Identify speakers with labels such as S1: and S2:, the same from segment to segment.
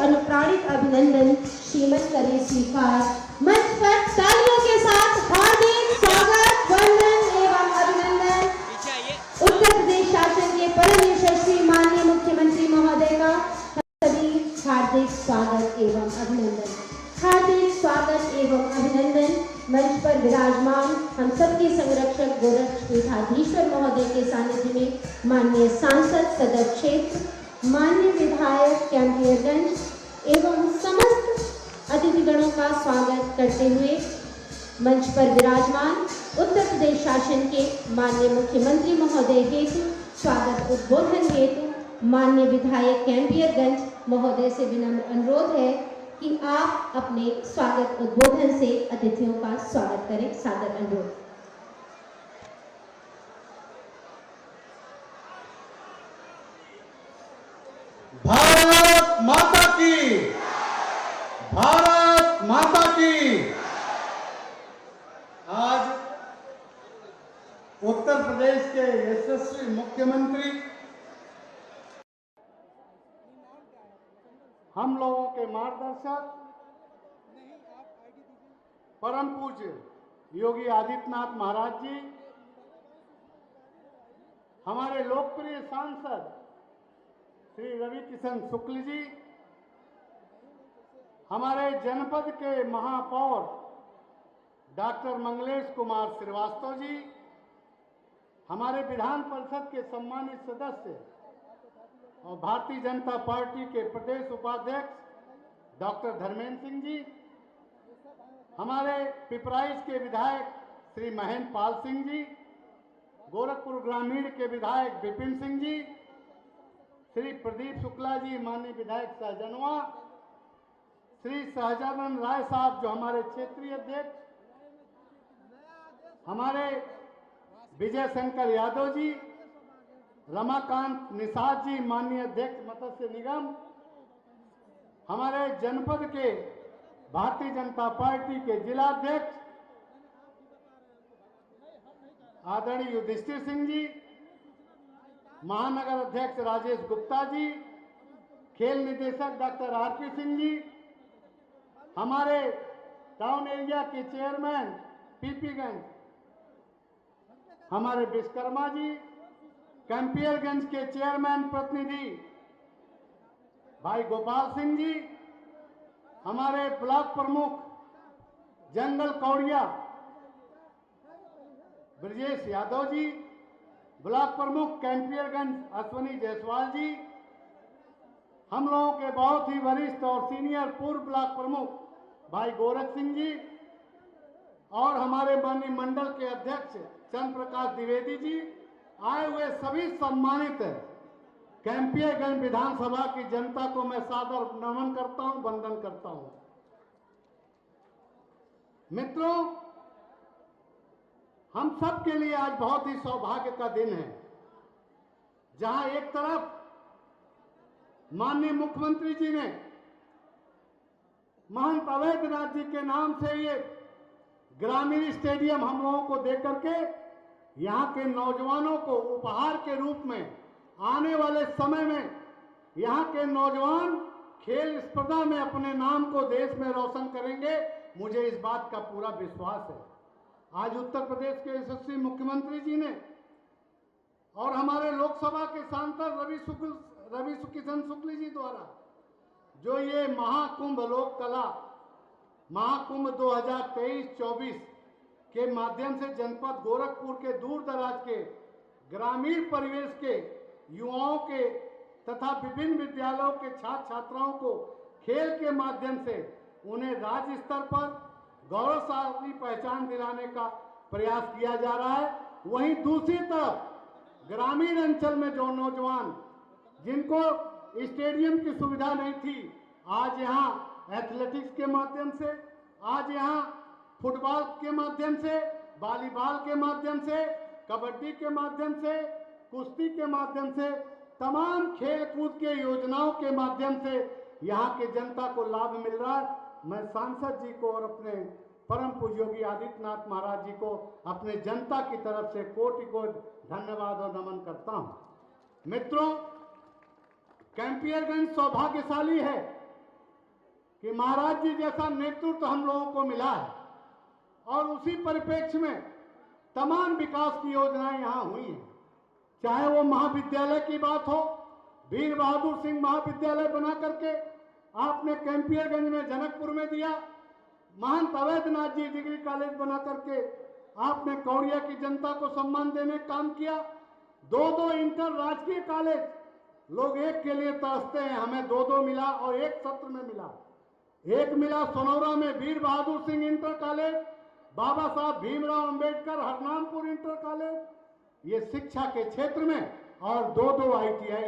S1: अनुप्राणित अभिनंदन श्रीमत करे स्वीकार। मंच पर तालियों के साथ हार्दिक स्वागत, वंदन एवं अभिनंदन उत्तर प्रदेश शासन के परम यशस्वी माननीय मुख्यमंत्री महोदय का सभी हार्दिक स्वागत एवं अभिनंदन। हार्दिक स्वागत एवं अभिनंदन मंच पर विराजमान हम सबके संरक्षक गोरक्षपीठाधीश्वर महोदय के सानिध्य में माननीय सांसद सदर क्षेत्र, माननीय विधायक कैंपियरगंज एवं समस्त अतिथिगणों का स्वागत करते हुए मंच पर विराजमान उत्तर प्रदेश शासन के माननीय मुख्यमंत्री महोदय हेतु स्वागत उद्बोधन हेतु माननीय विधायक कैंपियरगंज महोदय से विनम्र अनुरोध है कि आप अपने स्वागत उद्बोधन से अतिथियों का स्वागत करें। सादर अनुरोध।
S2: भारत माता की, भारत माता की। आज उत्तर प्रदेश के यशस्वी मुख्यमंत्री, हम लोगों के मार्गदर्शक परम पूज्य योगी आदित्यनाथ महाराज जी, हमारे लोकप्रिय सांसद श्री रवि किशन शुक्ल जी, हमारे जनपद के महापौर डॉक्टर मंगलेश कुमार श्रीवास्तव जी, हमारे विधान परिषद के सम्मानित सदस्य और भारतीय जनता पार्टी के प्रदेश उपाध्यक्ष डॉक्टर धर्मेंद्र सिंह जी, हमारे पिपराइच के विधायक श्री महेंद्र पाल सिंह जी, गोरखपुर ग्रामीण के विधायक विपिन सिंह जी, श्री प्रदीप शुक्ला जी माननीय विधायक सहजनवा, श्री सहजानंद राय साहब जो हमारे क्षेत्रीय अध्यक्ष, हमारे विजय शंकर यादव जी, रमाकांत निषाद जी माननीय अध्यक्ष मत्स्य निगम, हमारे जनपद के भारतीय जनता पार्टी के जिलाध्यक्ष आदरणीय युधिष्ठिर सिंह जी, महानगर अध्यक्ष राजेश गुप्ता जी, खेल निदेशक डॉक्टर आरपी सिंह जी, हमारे टाउन एरिया के चेयरमैन पीपीगंज हमारे विश्वकर्मा जी, कैंपियरगंज के चेयरमैन प्रतिनिधि भाई गोपाल सिंह जी, हमारे ब्लॉक प्रमुख जंगल कौड़िया ब्रजेश यादव जी, ब्लॉक प्रमुख कैंपियरगंज अश्वनी जायसवाल जी, हम लोगों के बहुत ही वरिष्ठ और सीनियर पूर्व ब्लॉक प्रमुख भाई गोरख सिंह जी, और हमारे माननीय मंडल के अध्यक्ष चंद्र प्रकाश द्विवेदी जी, आए हुए सभी सम्मानित कैंपियरगंज विधानसभा की जनता को मैं सादर नमन करता हूं, वंदन करता हूं। मित्रों, हम सब के लिए आज बहुत ही सौभाग्य का दिन है, जहां एक तरफ माननीय मुख्यमंत्री जी ने महंत अवैधनाथ जी के नाम से ये ग्रामीण स्टेडियम हम लोगों को देकर के यहाँ के नौजवानों को उपहार के रूप में आने वाले समय में यहाँ के नौजवान खेल स्पर्धा में अपने नाम को देश में रोशन करेंगे, मुझे इस बात का पूरा विश्वास है। आज उत्तर प्रदेश के यशस्वी मुख्यमंत्री जी ने और हमारे लोकसभा के सांसद रवि किशन शुक्ल जी द्वारा जो ये महाकुंभ लोक कला महाकुंभ 2023-24 के माध्यम से जनपद गोरखपुर के दूर दराज के ग्रामीण परिवेश के युवाओं के तथा विभिन्न विद्यालयों के छात्र छात्राओं को खेल के माध्यम से उन्हें राज्य स्तर पर गौरवशाली पहचान दिलाने का प्रयास किया जा रहा है। वहीं दूसरी तरफ ग्रामीण अंचल में जो नौजवान जिनको स्टेडियम की सुविधा नहीं थी, आज यहाँ एथलेटिक्स के माध्यम से, आज यहाँ फुटबॉल के माध्यम से, वॉलीबॉल के माध्यम से, कबड्डी के माध्यम से, कुश्ती के माध्यम से, तमाम खेल कूद के योजनाओं के माध्यम से यहाँ के जनता को लाभ मिल रहा है। मैं सांसद जी को और अपने परम पूज्य योगी आदित्यनाथ महाराज जी को अपने जनता की तरफ से कोटि कोटि धन्यवाद और नमन करता हूं। मित्रों, कैंपियरगंज सौभाग्यशाली है कि महाराज जी जैसा नेतृत्व हम लोगों को मिला है और उसी परिप्रेक्ष्य में तमाम विकास की योजनाएं यहाँ हुई हैं। चाहे वो महाविद्यालय की बात हो, वीर बहादुर सिंह महाविद्यालय बना करके आपने कैंपियरगंज में जनकपुर में दिया, महंत अवैधनाथ जी डिग्री कॉलेज बना करके आपने कौड़िया की जनता को सम्मान देने का काम किया। दो इंटर राजकीय कॉलेज, लोग एक के लिए तरसते हैं, हमें दो मिला और एक सत्र में मिला। एक मिला सोनौरा में वीर बहादुर सिंह इंटर कॉलेज, बाबा साहब भीमराव अंबेडकर हरनामपुर इंटर कॉलेज, ये शिक्षा के क्षेत्र में, और दो ITI,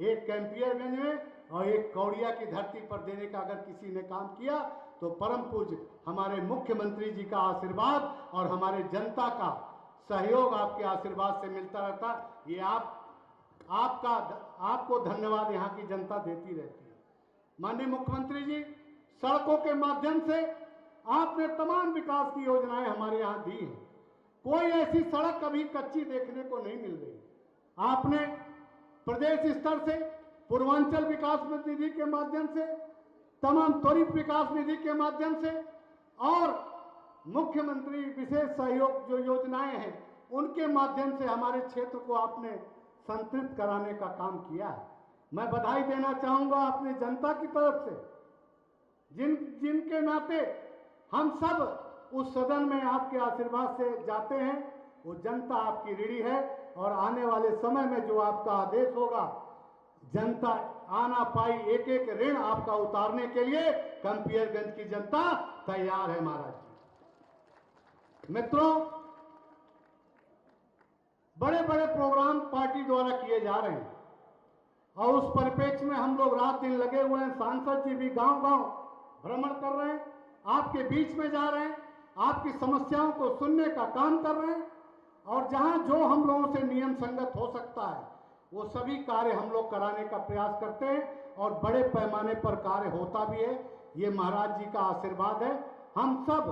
S2: एक कैंपियरगंज में और एक कौड़िया की धरती पर देने का अगर किसी ने काम किया तो परम पूज्य हमारे मुख्यमंत्री जी का आशीर्वाद और हमारे जनता का सहयोग आपके आशीर्वाद से मिलता रहता। ये आपको धन्यवाद यहाँ की जनता देती रहती है। माननीय मुख्यमंत्री जी, सड़कों के माध्यम से आपने तमाम विकास की योजनाएं हमारे यहाँ दी हैं। कोई ऐसी सड़क कभी कच्ची देखने को नहीं मिल रही। आपने प्रदेश स्तर से पूर्वांचल विकास निधि के माध्यम से, तमाम त्वरित विकास निधि के माध्यम से और मुख्यमंत्री विशेष सहयोग जो योजनाएं हैं उनके माध्यम से हमारे क्षेत्र को आपने संतृप्त कराने का काम किया है। मैं बधाई देना चाहूंगा अपनी जनता की तरफ से, जिनके नाते हम सब उस सदन में आपके आशीर्वाद से जाते हैं। वो जनता आपकी ऋणी है और आने वाले समय में जो आपका आदेश होगा, जनता आना पाई एक एक ऋण आपका उतारने के लिए कैंपियरगंज की जनता तैयार है महाराज जी। मित्रों, बड़े बड़े प्रोग्राम पार्टी द्वारा किए जा रहे हैं और उस परिप्रेक्ष्य में हम लोग रात दिन लगे हुए हैं। सांसद जी भी गांव गांव भ्रमण कर रहे हैं, आपके बीच में जा रहे हैं, आपकी समस्याओं को सुनने का काम कर रहे हैं और जहां जो हम लोगों से नियम संगत हो सकता है वो सभी कार्य हम लोग कराने का प्रयास करते हैं और बड़े पैमाने पर कार्य होता भी है। ये महाराज जी का आशीर्वाद है। हम सब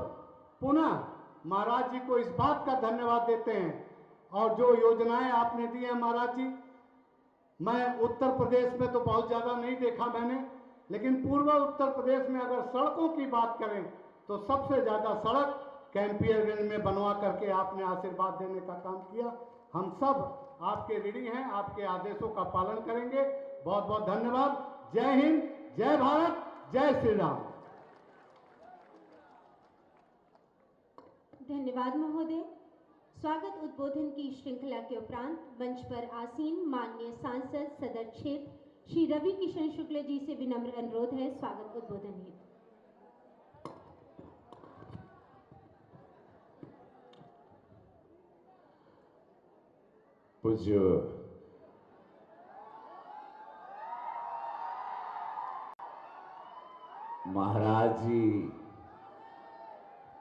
S2: पुनः महाराज जी को इस बात का धन्यवाद देते हैं और जो योजनाएं आपने दी हैं महाराज जी, मैं उत्तर प्रदेश में तो बहुत ज़्यादा नहीं देखा मैंने, लेकिन पूर्व उत्तर प्रदेश में अगर सड़कों की बात करें तो सबसे ज़्यादा सड़क कैंपियरगंज में बनवा करके आपने आशीर्वाद देने का काम किया। हम सब आपके ऋणी हैं, आपके आदेशों का पालन करेंगे। बहुत बहुत धन्यवाद। जय हिंद, जय भारत, जय श्री राम।
S1: धन्यवाद महोदय। स्वागत उद्बोधन की श्रृंखला के उपरांत मंच पर आसीन माननीय सांसद सदर क्षेत्र श्री रवि किशन शुक्ल जी से विनम्र अनुरोध है स्वागत उद्बोधन हेतु।
S3: पूज्य महाराज जी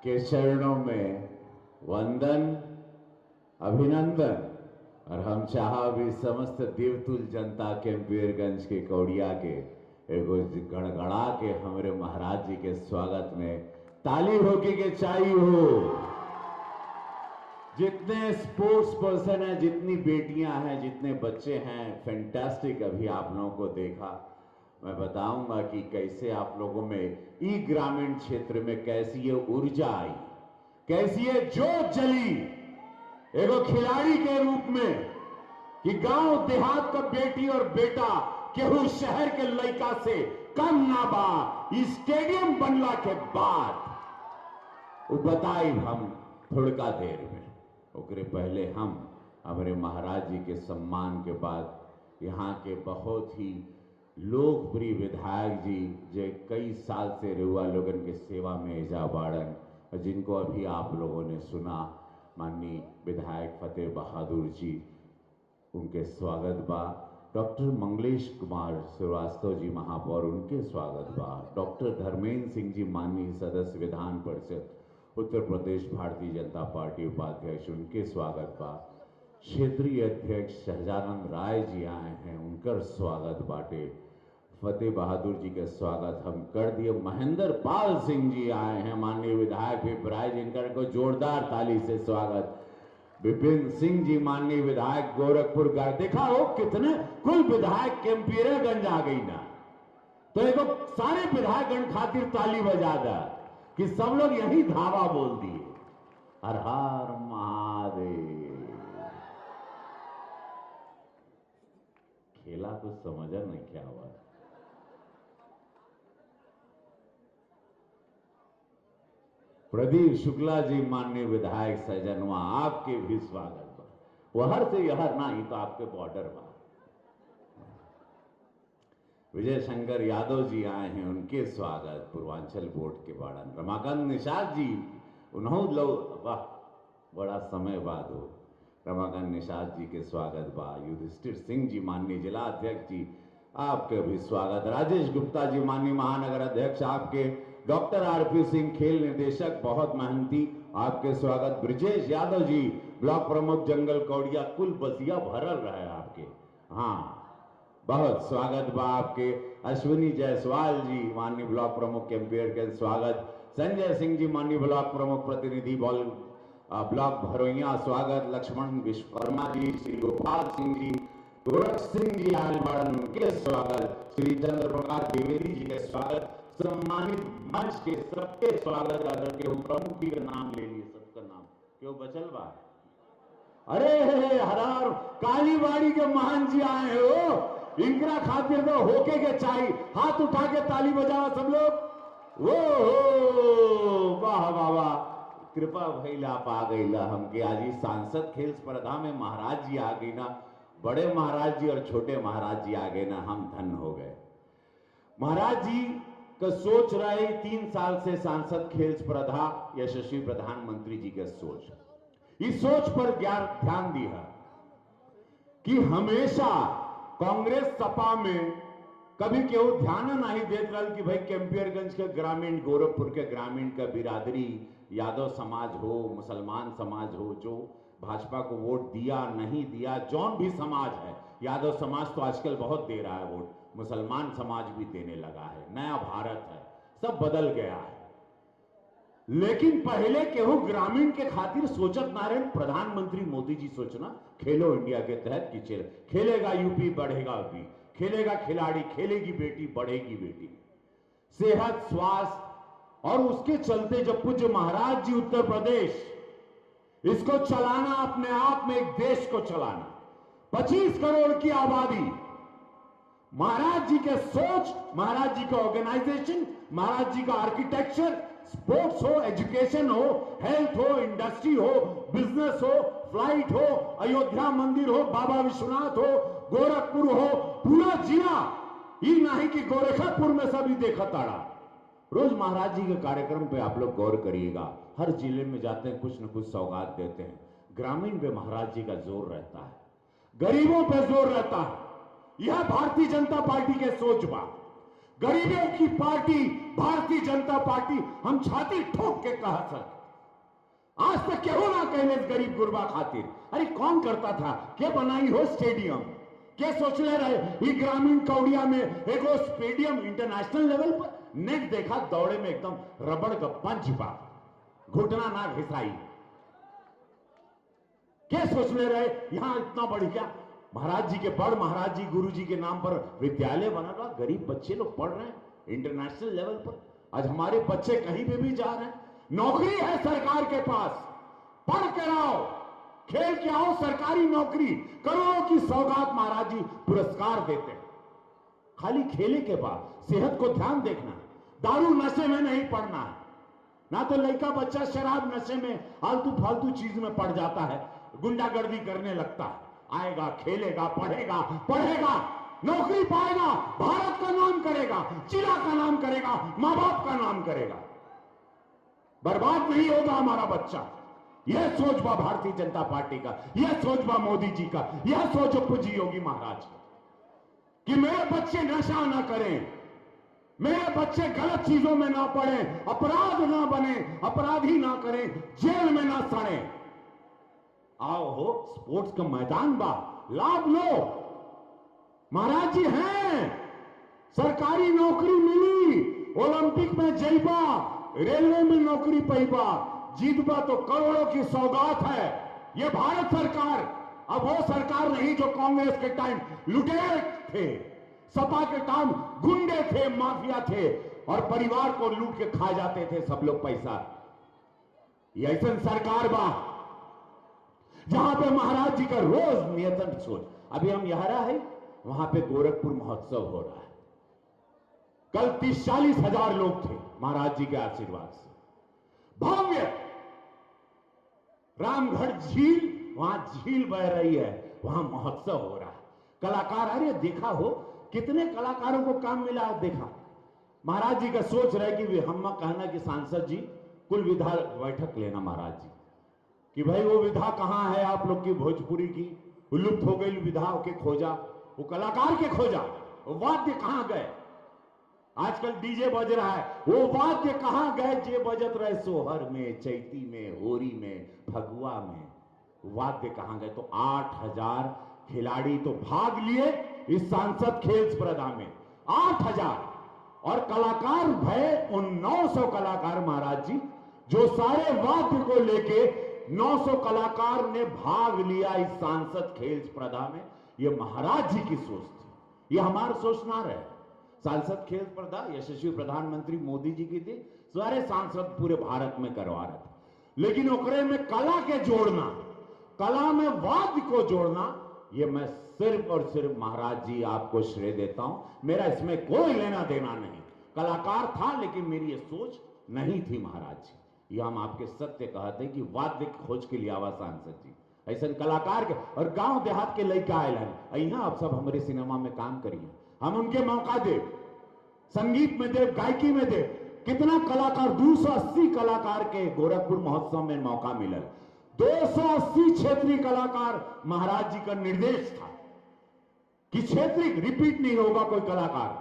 S3: के चरणों में वंदन, अभिनंदन और हम चाहा भी समस्त देवतुल जनता कैंपियरगंज के कौड़िया के एगो गड़गड़ा के हमारे महाराज जी के स्वागत में ताली होके के चाहिए हो। जितने स्पोर्ट्स पर्सन हैं, जितनी बेटियां हैं, जितने बच्चे हैं, फैंटास्टिक। अभी आप लोगों को देखा, मैं बताऊंगा कि कैसे आप लोगों में ई ग्रामीण क्षेत्र में कैसी ये ऊर्जा आई, कैसी ये जोत जली एगो खिलाड़ी के रूप में कि गांव देहात का बेटी और बेटा केहू शहर के लड़का से कम ना बा। स्टेडियम बनला के बाद वो बताई हम थोड़का देर में, ओकरे पहले हम हमारे महाराज जी के सम्मान के बाद यहाँ के बहुत ही लोकप्रिय विधायक जी जो कई साल से रेवा लोगन के सेवा में एजा बाड़न और जिनको अभी आप लोगों ने सुना, माननीय विधायक फतेह बहादुर जी, उनके स्वागत बा। डॉक्टर मंगलेश कुमार श्रीवास्तव जी महापौर उनके स्वागत बा। डॉक्टर धर्मेंद्र सिंह जी माननीय सदस्य विधान परिषद उत्तर प्रदेश भारतीय जनता पार्टी उपाध्यक्ष उनके स्वागत बा। क्षेत्रीय अध्यक्ष शहजानंद राय जी आए हैं उनका स्वागत बाटे। फतेह बहादुर जी के स्वागत हम कर दिए। महेंद्र पाल सिंह जी आए हैं माननीय विधायक पिपराइच जिनका को जोरदार ताली से स्वागत। विपिन सिंह जी माननीय विधायक गोरखपुर का। देखा हो कितने कुल विधायक केम्पीरगंज आ गई ना, तो एक सारे विधायकगण खातिर ताली बजा दा कि सब लोग यही धावा बोल दिए। हर हर महादेव। खेला कुछ समझा नहीं क्या हुआ। प्रदीप शुक्ला जी माननीय विधायक सजनवा आपके भी स्वागत बा। वहर से यहर ना ही तो आपके बॉर्डर बा। विजय शंकर यादव जी आए हैं उनके स्वागत। पूर्वांचल बोर्ड के बाड़न रमाकांत निषाद जी उन्होंने लोग वाह बड़ा समय बाद हो। रमाकांत निषाद जी के स्वागत बा। युधिष्ठिर सिंह जी माननीय जिला अध्यक्ष जी आपके भी स्वागत। राजेश गुप्ता जी माननीय महानगर अध्यक्ष आपके। डॉक्टर आरपी सिंह खेल निदेशक बहुत मेहनती आपके स्वागत। ब्रिजेश यादव जी ब्लॉक प्रमुख जंगल कौड़िया कुल बसिया भरल रहे आपके। हाँ बहुत स्वागत बा आपके। अश्विनी जायसवाल जी माननीय ब्लॉक प्रमुख कैंपियर के स्वागत। संजय सिंह जी माननीय ब्लॉक प्रमुख प्रतिनिधि ब्लॉक भरोइया स्वागत। लक्ष्मण विश्वकर्मा जी, श्री गोपाल सिंह जी, गोरख सिंह जी आलमड़न के स्वागत। श्री चंद्र प्रकाश द्विवेदी जी के स्वागत। सम्मानित मंच के सबके स्वागत अगर के प्रमुख जी का नाम ले लिए सबका नाम क्यों बचल बा। अरे हरार कालीबाड़ी के महान जी आए हो इंकरा खातिर तो होके के चाहिए। हाथ उठा के ताली बजावा सब लोग। वो वाह वाह वाह कृपा भैला पा गईला हमके। आज ही सांसद खेल स्पर्धा में महाराज जी आ गई ना। बड़े महाराज जी और छोटे महाराज जी आ गए ना, हम धन हो गए। महाराज जी का सोच रहे 3 साल से सांसद खेल स्पर्धा यशस्वी प्रधानमंत्री जी के सोच। इस सोच पर ध्यान दिया कि हमेशा कांग्रेस सपा में कभी केहू ध्यान नहीं देत रहा कि भाई कैंपियरगंज के ग्रामीण, गोरखपुर के ग्रामीण का बिरादरी, यादव समाज हो, मुसलमान समाज हो, जो भाजपा को वोट दिया नहीं दिया, जौन भी समाज है, यादव समाज तो आजकल बहुत दे रहा है वोट, मुसलमान समाज भी देने लगा है। नया भारत है, सब बदल गया है। लेकिन पहले केहू ग्रामीण के खातिर सोचत नारायण। प्रधानमंत्री मोदी जी सोचना खेलो इंडिया के तहत कि खेलेगा यूपी बढ़ेगा यूपी, खेलेगा खिलाड़ी, खेलेगी बेटी बढ़ेगी बेटी। सेहत, स्वास्थ्य और उसके चलते जब पूज्य महाराज जी उत्तर प्रदेश इसको चलाना, अपने आप में एक देश को चलाना, 25 करोड़ की आबादी, महाराज जी के सोच, महाराज जी का ऑर्गेनाइजेशन, महाराज जी का आर्किटेक्चर, स्पोर्ट्स हो, एजुकेशन हो, हेल्थ हो, इंडस्ट्री हो, बिजनेस हो, फ्लाइट हो, अयोध्या मंदिर हो, बाबा विश्वनाथ हो, गोरखपुर हो, पूरा जिला ये नहीं कि गोरखपुर में सभी देखा ताड़ा। रोज महाराज जी के कार्यक्रम पे आप लोग गौर करिएगा। हर जिले में जाते हैं कुछ न कुछ सौगात देते हैं। ग्रामीण पे महाराज जी का जोर रहता है, गरीबों पे जोर रहता है। यह भारतीय जनता पार्टी के सोच बा। गरीबों की पार्टी भारतीय जनता पार्टी, हम छाती ठोक के कह सकते। आज तक क्यों ना कहले गरीब गुरबा खातिर। अरे कौन करता था? के बनाई हो स्टेडियम, के सोच ले रहे ये ग्रामीण कौड़िया में एगो स्टेडियम इंटरनेशनल लेवल पर। नेट देखा दौड़े में एकदम रबड़ का पंच बा, घुटना ना घिसाई। क्या सोच ले रहे यहां इतना बढ़िया महाराज जी के बड़ महाराज जी गुरु जी के नाम पर विद्यालय बना रहा, गरीब बच्चे लोग पढ़ रहे हैं इंटरनेशनल लेवल पर। आज हमारे बच्चे कहीं पे भी जा रहे हैं, नौकरी है सरकार के पास, पढ़ के आओ, खेल के आओ, सरकारी नौकरी, करोड़ों की सौगात महाराज जी पुरस्कार देते हैं। खाली खेले के बाद सेहत को ध्यान देखना, दारू नशे में नहीं पड़ना है। ना तो लड़का बच्चा शराब नशे में आलतू फालतू चीज में पड़ जाता है, गुंडागर्दी करने लगता है। आएगा, खेलेगा, पढ़ेगा, पढ़ेगा, नौकरी पाएगा, भारत का नाम करेगा, जिला का नाम करेगा, मां बाप का नाम करेगा। बर्बाद नहीं होगा हमारा बच्चा। यह सोच बा भारतीय जनता पार्टी का, यह सोच बा मोदी जी का, यह सोच पूज्य योगी महाराज का। कि मेरे बच्चे नशा ना करें, मेरे बच्चे गलत चीजों में ना पड़े, अपराध ना बने, अपराधी ना करें, जेल में ना सड़े। आओ हो, स्पोर्ट्स का मैदान बा, लाभ लो। महाराज जी हैं, सरकारी नौकरी मिली, ओलंपिक में जइबा, रेलवे में नौकरी पैबा, जीतबा तो करोड़ों की सौगात है। ये भारत सरकार अब वो सरकार नहीं जो कांग्रेस के टाइम लुटेरे थे, सपा के टाइम गुंडे थे, माफिया थे और परिवार को लूट के खा जाते थे सब लोग पैसा। ये ऐसा सरकार बा जहां पे महाराज जी का रोज नियतन सोच। अभी हम यहां है, वहां पे गोरखपुर महोत्सव हो रहा है। कल 30-40 हजार लोग थे महाराज जी के आशीर्वाद से। भव्य रामगढ़ झील, वहां झील बह रही है, वहां महोत्सव हो रहा है। कलाकार, अरे देखा हो कितने कलाकारों को काम मिला, देखा। महाराज जी का सोच रहे कि हम कहना कि सांसद जी कुल विधा बैठक लेना महाराज जी कि भाई वो विधा कहां है आप लोग की भोजपुरी की, लुप्त हो गई विधा के खोजा, वो कलाकार के खोजा, वो वाद्य कहां गए। आजकल डीजे बज रहा है, वो वाद्य कहां गए जे बजत रहे सोहर में, चैती में, होरी में, फगुआ में, वाद्य कहां गए। तो 8000 खिलाड़ी तो भाग लिए इस सांसद खेल स्पर्धा में, 8000। और कलाकार भय उन 900 कलाकार महाराज जी, जो सारे वाद्य को लेके 900 कलाकार ने भाग लिया इस सांसद खेल स्पर्धा में। ये महाराज जी की सोच थी, ये हमारी सोच ना रहे। सांसद खेल स्पर्धा यशस्वी प्रधानमंत्री मोदी जी की थी, सारे सांसद पूरे भारत में करवा रहे थे, लेकिन ओकरे में कला के जोड़ना, कला में वाद्य को जोड़ना, ये मैं सिर्फ और सिर्फ महाराज जी आपको श्रेय देता हूं। मेरा इसमें कोई लेना देना नहीं, कलाकार था लेकिन मेरी ये सोच नहीं थी महाराज जी। ये हम आपके सत्य कहते हैं कि वाद्य खोज के लिए आवा सांसद जी, ऐसे कलाकार के और गांव देहात के लड़का आयल है, यहाँ आप सब हमारे सिनेमा में काम करिए, हम उनके मौका दे, संगीत में दे, गायकी में दे। कितना कलाकार, 280 कलाकार के गोरखपुर महोत्सव में मौका मिला, 280 क्षेत्रीय कलाकार। महाराज जी का निर्देश था कि क्षेत्रीय रिपीट नहीं होगा कोई कलाकार,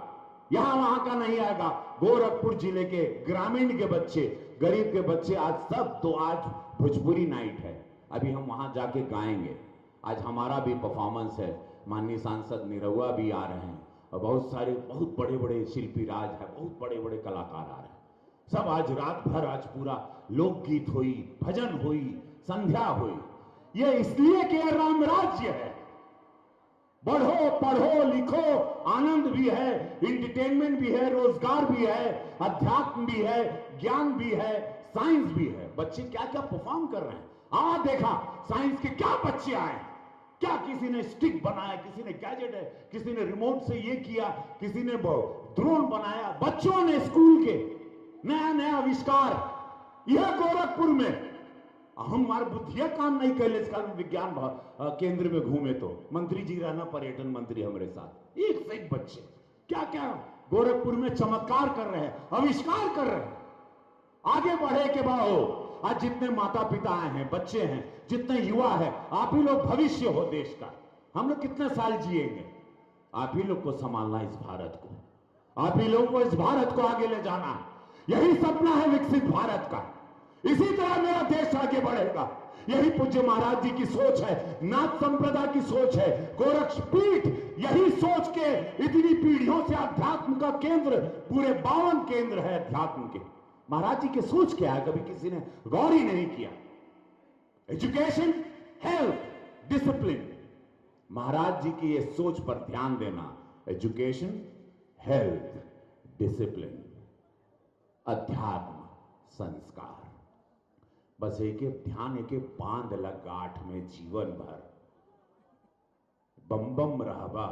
S3: यहां वहां का नहीं आएगा। गोरखपुर जिले के ग्रामीण के बच्चे, गरीब के बच्चे आज सब, तो आज भोजपुरी नाइट है, अभी हम वहां जाके गाएंगे। आज हमारा भी परफॉर्मेंस है, माननीय सांसद निरहुआ भी आ रहे हैं और बहुत सारे बहुत बड़े बड़े शिल्पी राज है, बहुत बड़े बड़े कलाकार आ रहे हैं। सब आज रात भर, आज पूरा लोकगीत हुई, भजन हुई, संध्या हुई। ये इसलिए कि राम राज्य है, बढ़ो पढ़ो लिखो, आनंद भी है, इंटरटेनमेंट भी है, रोजगार भी है, अध्यात्म भी है, ज्ञान भी है, साइंस भी है। बच्चे क्या क्या परफॉर्म कर रहे हैं, देखा साइंस के क्या बच्चे आए, क्या किसी ने स्टिक बनाया, किसी ने गैजेट है, किसी ने रिमोट से ये किया, किसी ने ड्रोन बनाया। बच्चों ने स्कूल के नया नया आविष्कार, यह गोरखपुर में। हम हमारे बुद्धिया काम नहीं कर ले, इसका विज्ञान केंद्र में घूमे तो मंत्री जी रहना, पर्यटन मंत्री हमारे साथ, एक से एक बच्चे क्या क्या गोरखपुर में चमत्कार कर रहे हैं, आविष्कार कर रहे हैं। आगे बढ़े के बाद आज जितने माता पिता आए हैं, बच्चे हैं, जितने युवा है, आप ही लोग भविष्य हो देश का। हम लोग कितने साल जिएंगे, आप ही लोग को संभालना इस भारत को, आप ही लोगों को इस भारत को आगे ले जाना। यही सपना है विकसित भारत का, इसी तरह मेरा देश आगे बढ़ेगा। यही पूज्य महाराज जी की सोच है, नाथ संप्रदाय की सोच है, गोरक्षपीठ यही सोच के इतनी पीढ़ियों से अध्यात्म का केंद्र, पूरे 52 केंद्र है अध्यात्म के। महाराज जी की सोच क्या है, कभी किसी ने गौर ही नहीं किया। एजुकेशन, हेल्थ, डिसिप्लिन, महाराज जी की ये सोच पर ध्यान देना। एजुकेशन, हेल्थ, डिसिप्लिन, अध्यात्म, संस्कार, बस एक एक ध्यान, एक एक बांध लग गांठ में जीवन भर। बम बम रहबा,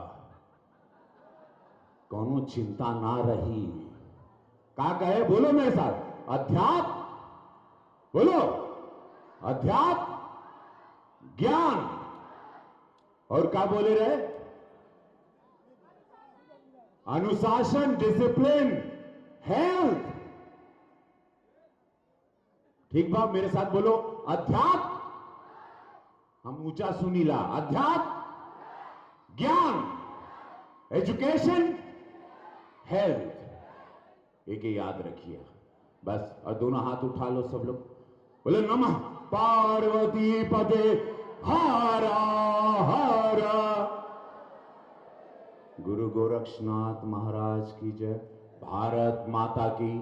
S3: कोनो चिंता ना रही। का कहे, बोलो मेरे साथ, अध्यात्म, बोलो, अध्यात्म, ज्ञान, और क्या बोले रहे, अनुशासन, डिसिप्लिन, हेल्थ। ठीक बात, मेरे साथ बोलो, अध्यात्म, हम ऊंचा सुनीला, अध्यात्म, ज्ञान, एजुकेशन, हेल्थ, एक ही याद रखिए बस। और दोनों हाथ उठा लो सब लोग, बोले नमः पार्वती पदे हारा हारा। गुरु गोरक्षनाथ महाराज की जय। भारत माता की,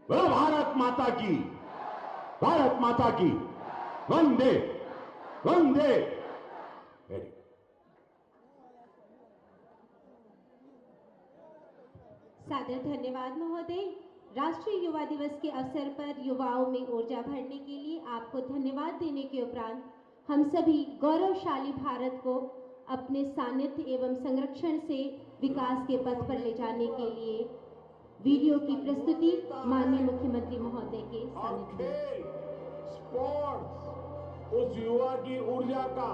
S3: बोलो भारत माता की, भारत माता की, वंदे वंदे। वेरी
S1: सादर धन्यवाद महोदय। राष्ट्रीय युवा दिवस के अवसर पर युवाओं में ऊर्जा भरने के लिए आपको धन्यवाद देने के उपरांत हम सभी गौरवशाली भारत को अपने सानिध्य एवं संरक्षण से विकास के पथ पर ले जाने के लिए वीडियो की प्रस्तुति माननीय मुख्यमंत्री महोदय के सानिध्य में।
S4: खेल, स्पोर्ट्स उस युवा की ऊर्जा का,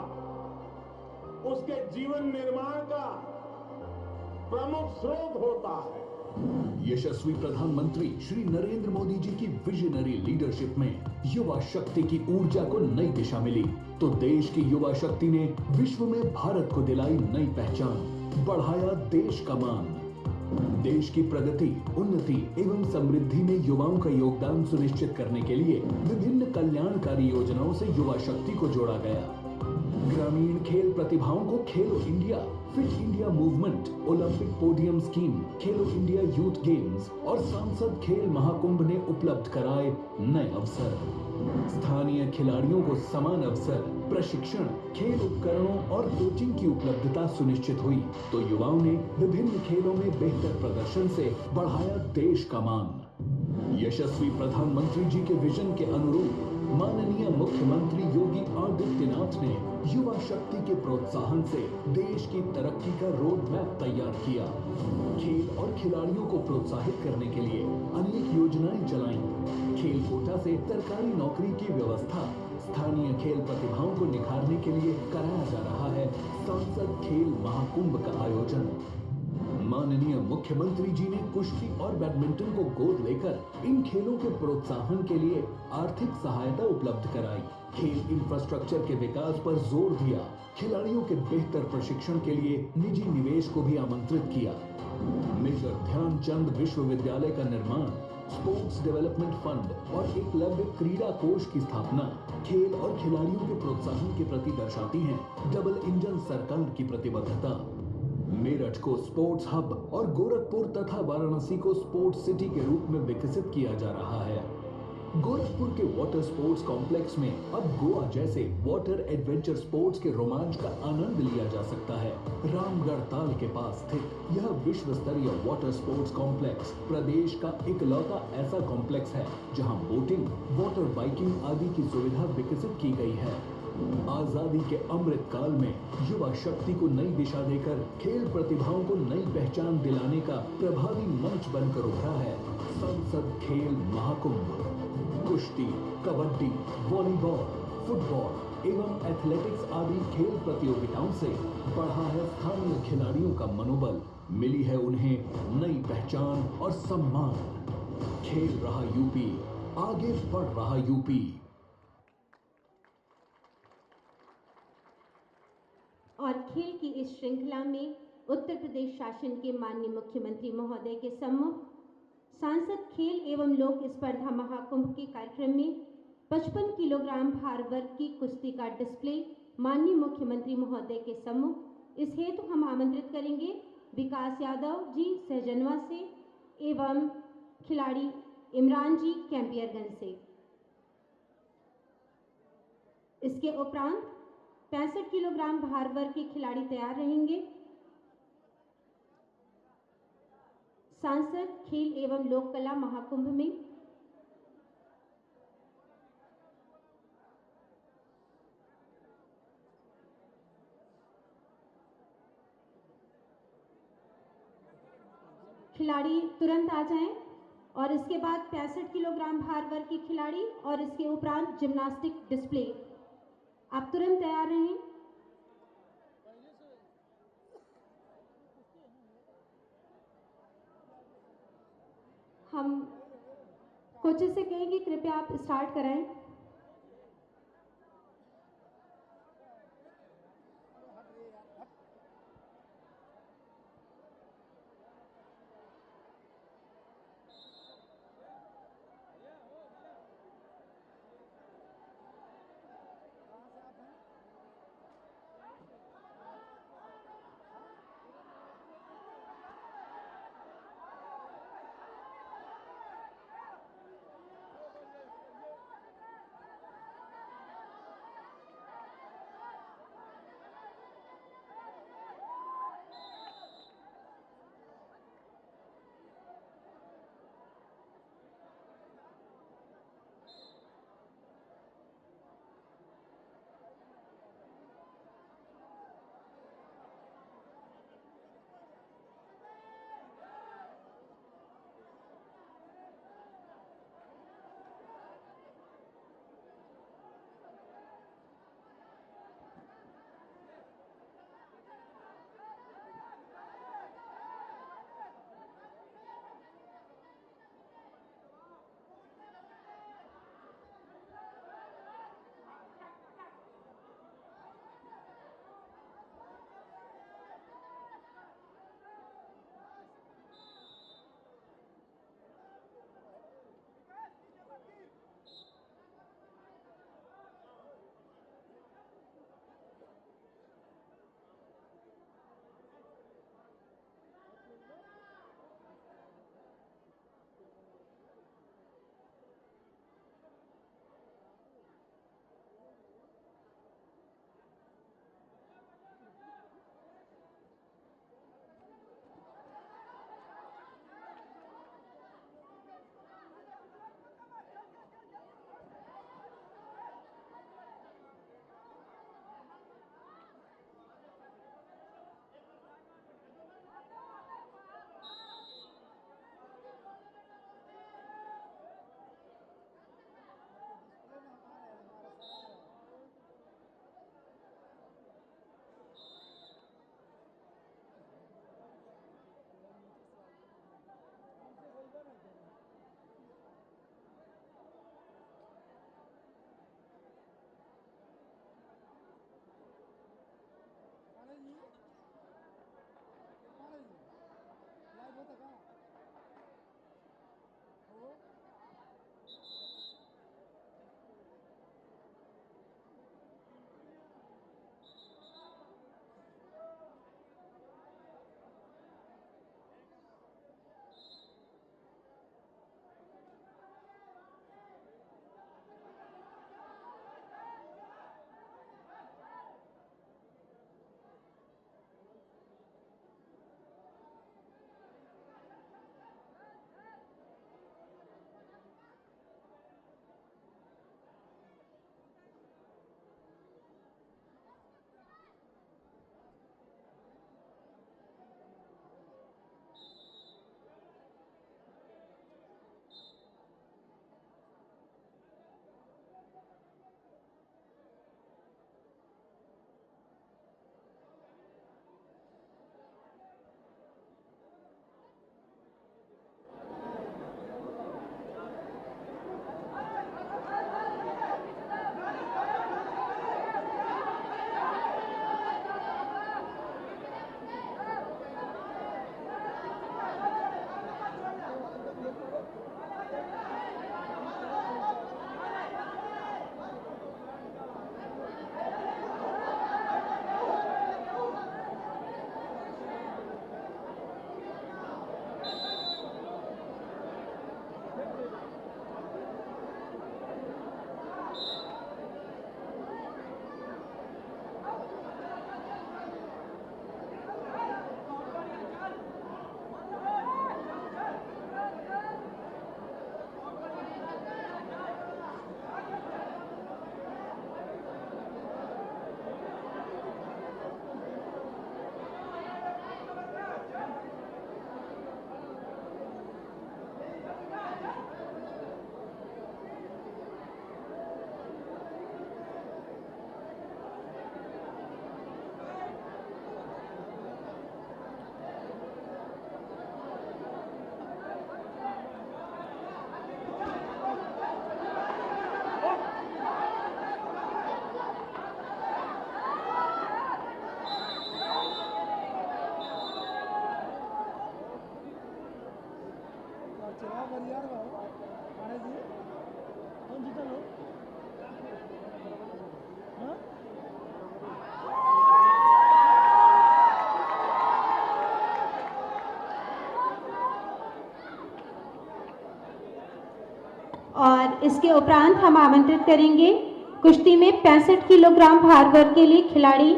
S4: उसके जीवन निर्माण का प्रमुख स्रोत होता है।
S5: यशस्वी प्रधानमंत्री श्री नरेंद्र मोदी जी की विजनरी लीडरशिप में युवा शक्ति की ऊर्जा को नई दिशा मिली तो देश की युवा शक्ति ने विश्व में भारत को दिलाई नई पहचान, बढ़ाया देश का मान। देश की प्रगति, उन्नति एवं समृद्धि में युवाओं का योगदान सुनिश्चित करने के लिए विभिन्न कल्याणकारी योजनाओं से युवा शक्ति को जोड़ा गया। ग्रामीण खेल प्रतिभाओं को खेलो India, fit India movement, Olympic podium scheme, खेलो इंडिया यूथ गेम्स और सांसद खेल महाकुंभ ने उपलब्ध कराए नए अवसर। स्थानीय खिलाड़ियों को समान अवसर, प्रशिक्षण, खेल उपकरणों और कोचिंग की उपलब्धता सुनिश्चित हुई तो युवाओं ने विभिन्न खेलों में बेहतर प्रदर्शन से बढ़ाया देश का मान। यशस्वी प्रधानमंत्री जी के विजन के अनुरूप माननीय मुख्यमंत्री योगी आदित्यनाथ ने युवा शक्ति के प्रोत्साहन से देश की तरक्की का रोड मैप तैयार किया। खेल और खिलाड़ियों को प्रोत्साहित करने के लिए अनेक योजनाएं चलाईं। खेल कोटा से सरकारी नौकरी की व्यवस्था, स्थानीय खेल प्रतिभाओं को निखारने के लिए कराया जा रहा है सांसद खेल महाकुंभ का आयोजन। माननीय मुख्यमंत्री जी ने कुश्ती और बैडमिंटन को गोद लेकर इन खेलों के प्रोत्साहन के लिए आर्थिक सहायता उपलब्ध कराई। खेल इंफ्रास्ट्रक्चर के विकास पर जोर दिया। खिलाड़ियों के बेहतर प्रशिक्षण के लिए निजी निवेश को भी आमंत्रित किया। मेजर ध्यानचंद विश्वविद्यालय का निर्माण, स्पोर्ट्स डेवलपमेंट फंड और एकलव्य क्रीड़ा कोष की स्थापना खेल और खिलाड़ियों के प्रोत्साहन के प्रति दर्शाती है डबल इंजन सरकार की प्रतिबद्धता। मेरठ को स्पोर्ट्स हब और गोरखपुर तथा वाराणसी को स्पोर्ट्स सिटी के रूप में विकसित किया जा रहा है। गोरखपुर के वाटर स्पोर्ट्स कॉम्प्लेक्स में अब गोवा जैसे वाटर एडवेंचर स्पोर्ट्स के रोमांच का आनंद लिया जा सकता है। रामगढ़ ताल के पास स्थित यह विश्व स्तरीय वाटर स्पोर्ट्स कॉम्प्लेक्स प्रदेश का इकलौता ऐसा कॉम्प्लेक्स है जहां बोटिंग, वाटर बाइकिंग आदि की सुविधा विकसित की गई है। आजादी के अमृत काल में युवा शक्ति को नई दिशा देकर खेल प्रतिभाओं को नई पहचान दिलाने का प्रभावी मंच बनकर उभरा है संसद खेल महाकुंभ। कुश्ती, कबड्डी, वॉलीबॉल, फुटबॉल एवं एथलेटिक्स आदि खेल प्रतियोगिताओं से बढ़ा है स्थानीय खिलाड़ियों का मनोबल, मिली है उन्हें नई पहचान और सम्मान। खेल रहा यूपी, आगे बढ़ रहा यूपी।
S1: और खेल की इस श्रृंखला में उत्तर प्रदेश शासन के माननीय मुख्यमंत्री महोदय के सम्मुख सांसद खेल एवं लोक स्पर्धा महाकुंभ के कार्यक्रम में 55 किलोग्राम भार वर्ग की कुश्ती का डिस्प्ले माननीय मुख्यमंत्री महोदय के सम्मुख। इस हेतु हम आमंत्रित करेंगे विकास यादव जी सहजनवा से एवं खिलाड़ी इमरान जी कैंपियरगंज से। इसके उपरांत 65 किलोग्राम भार वर्ग के खिलाड़ी तैयार रहेंगे। सांसद खेल एवं लोक कला महाकुंभ में खिलाड़ी तुरंत आ जाएं और इसके बाद 65 किलोग्राम भार वर्ग के खिलाड़ी और इसके उपरांत जिम्नास्टिक डिस्प्ले। आप तुरंत तैयार रहें। हम कोचेस से कहेंगे कृपया आप स्टार्ट कराएं। और इसके उपरांत हम आमंत्रित करेंगे कुश्ती में 65 किलोग्राम भार वर्ग के लिए खिलाड़ी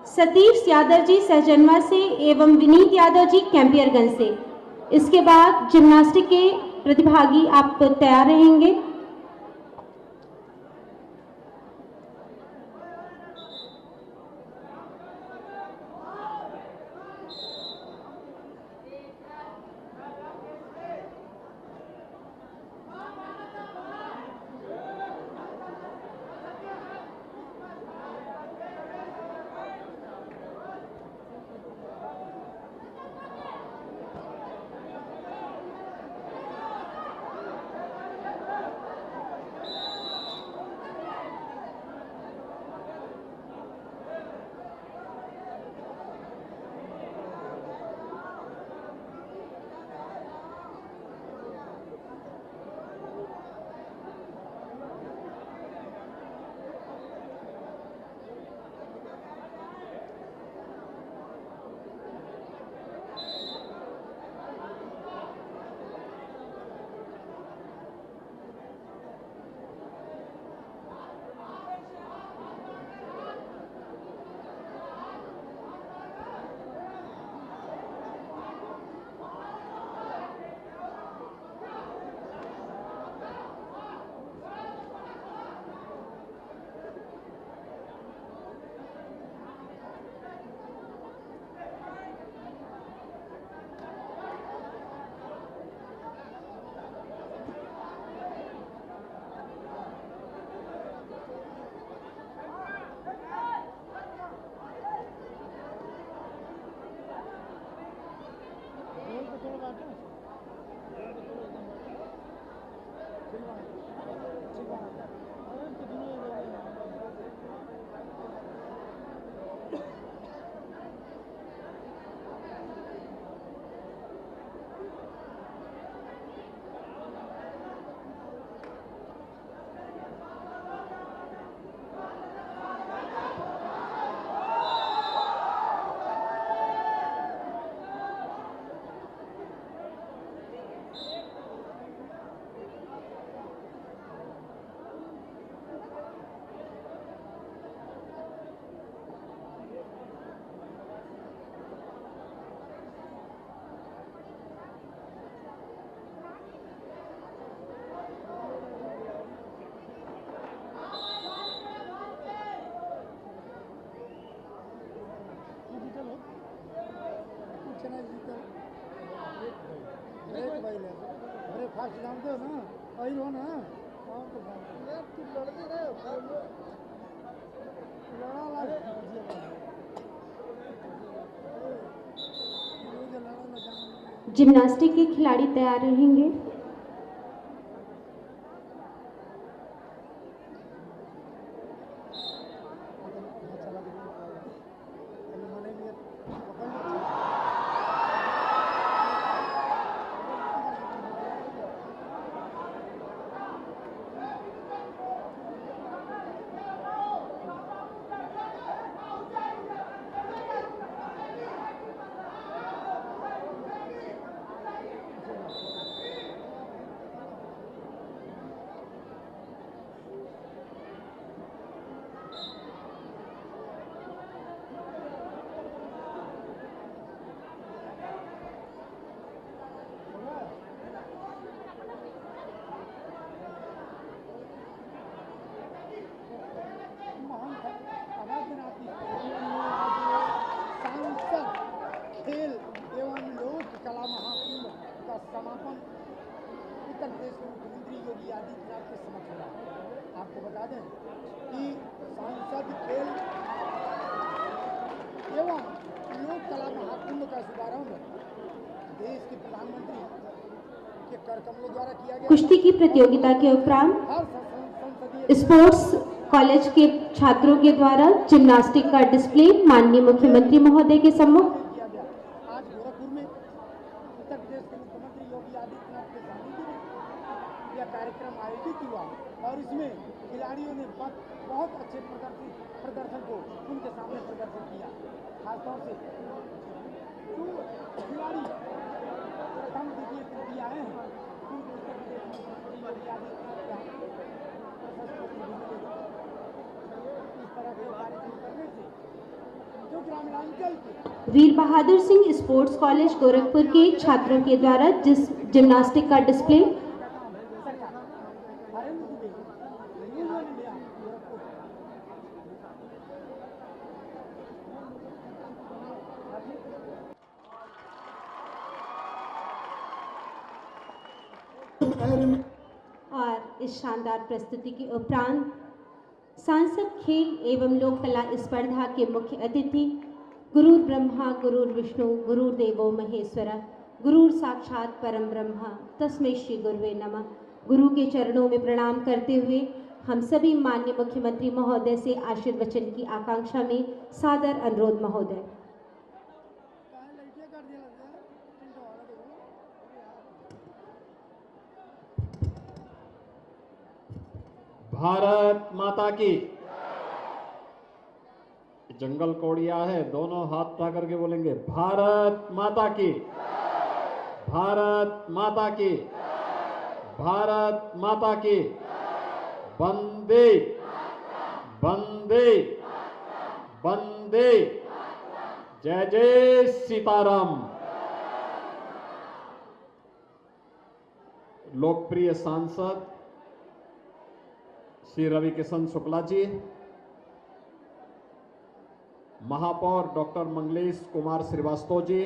S1: सतीश यादव जी सहजनवा से एवं विनीत यादव जी कैंपियरगंज से। इसके बाद जिम्नास्टिक के प्रतिभागी आप तैयार रहेंगे।
S6: फास्ट जानते हो ना, वही हो ना। तू लड़ते रहे
S1: जिम्नास्टिक के खिलाड़ी तैयार रहेंगे।
S6: समापन उत्तर प्रदेश के मुख्यमंत्री योगी आदित्यनाथ के समक्ष हुआ। आपको बता दें कि सांसद खेल एवं लोक कला महाकुंभ का शुभारंभ देश के प्रधानमंत्री के कर कमलों द्वारा किया गया।
S1: कुश्ती की प्रतियोगिता के उपरांत स्पोर्ट्स कॉलेज के छात्रों के द्वारा जिम्नास्टिक का डिस्प्ले माननीय मुख्यमंत्री महोदय के सम्मुख
S6: किया गया। आज गोरखपुर में उत्तर प्रदेश के बहुत अच्छे प्रदर्शन को उनके सामने प्रदर्शन किया। खासतौर से जो खिलाड़ी प्रधानमंत्री की अतिथि आए हैं उनको उत्तर प्रदेश में संस्कृति योगी आदित्यनाथ का प्रशस्त पत्र भी मिलेगा। इस तरह के कार्यक्रम करने से जो ग्रामीणांचल के
S1: वीर बहादुर सिंह स्पोर्ट्स कॉलेज गोरखपुर के छात्रों के द्वारा जिस जिम्नास्टिक का डिस्प्ले
S6: सरकार Harendra Dubey news one India Gorakhpur.
S1: और इस शानदार प्रस्तुति के उपरांत सांसद खेल एवं लोक कला स्पर्धा के मुख्य अतिथि गुरुर ब्रह्मा गुरुर विष्णु गुरुर देवो महेश्वरा गुरुर साक्षात परम ब्रह्मा तस्मै श्री गुरुवे नमः। गुरु के चरणों में प्रणाम करते हुए हम सभी माननीय मुख्यमंत्री महोदय से आशीर्वचन की आकांक्षा में सादर अनुरोध महोदय।
S2: भारत माता की। जंगल कौड़िया है, दोनों हाथ उठा करके बोलेंगे भारत माता की, भारत माता की, भारत माता की। वंदे वंदे वंदे। जय जय सीताराम। लोकप्रिय सांसद श्री रवि किशन शुक्ला जी, महापौर डॉक्टर मंगलेश कुमार श्रीवास्तव जी,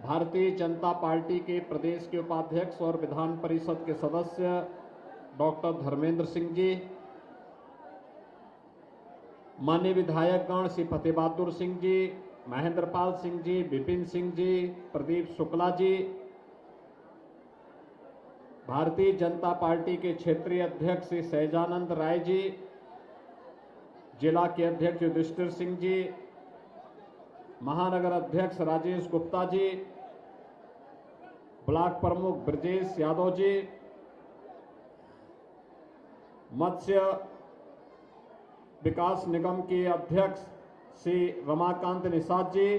S2: भारतीय जनता पार्टी के प्रदेश के उपाध्यक्ष और विधान परिषद के सदस्य डॉक्टर धर्मेंद्र सिंह जी, माननीय विधायकगण श्री फतेह बहादुर सिंह जी, महेंद्रपाल सिंह जी, विपिन सिंह जी, प्रदीप शुक्ला जी, भारतीय जनता पार्टी के क्षेत्रीय अध्यक्ष श्री सहजानंद राय जी, जिला के अध्यक्ष युधिष्ठिर सिंह जी, महानगर अध्यक्ष राजेश गुप्ता जी, ब्लॉक प्रमुख ब्रजेश यादव जी, मत्स्य विकास निगम के अध्यक्ष श्री रमाकांत निषाद जी,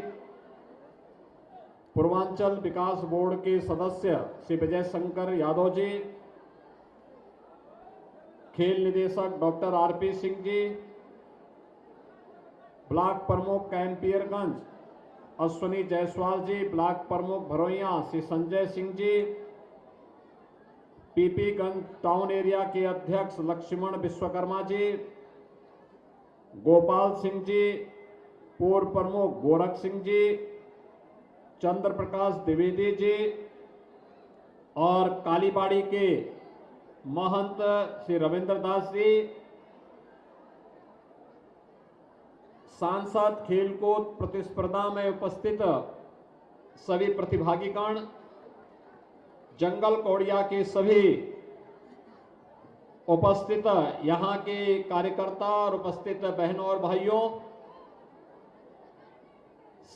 S2: पूर्वांचल विकास बोर्ड के सदस्य श्री विजय शंकर यादव जी, खेल निदेशक doctor RP Singh ji, block प्रमुख कैंपियरगंज अश्विनी जायसवाल जी, ब्लॉक प्रमुख भरोइया श्री संजय सिंह जी, पीपीगंज टाउन एरिया के अध्यक्ष लक्ष्मण विश्वकर्मा जी, गोपाल सिंह जी, पूर्व प्रमुख गोरख सिंह जी, चंद्र प्रकाश द्विवेदी जी और कालीबाड़ी के महंत श्री रविंद्र दास जी, सांसद खेलकूद प्रतिस्पर्धा में उपस्थित सभी प्रतिभागीगण, जंगल कौड़िया के सभी उपस्थित यहाँ के कार्यकर्ता और उपस्थित बहनों और भाइयों,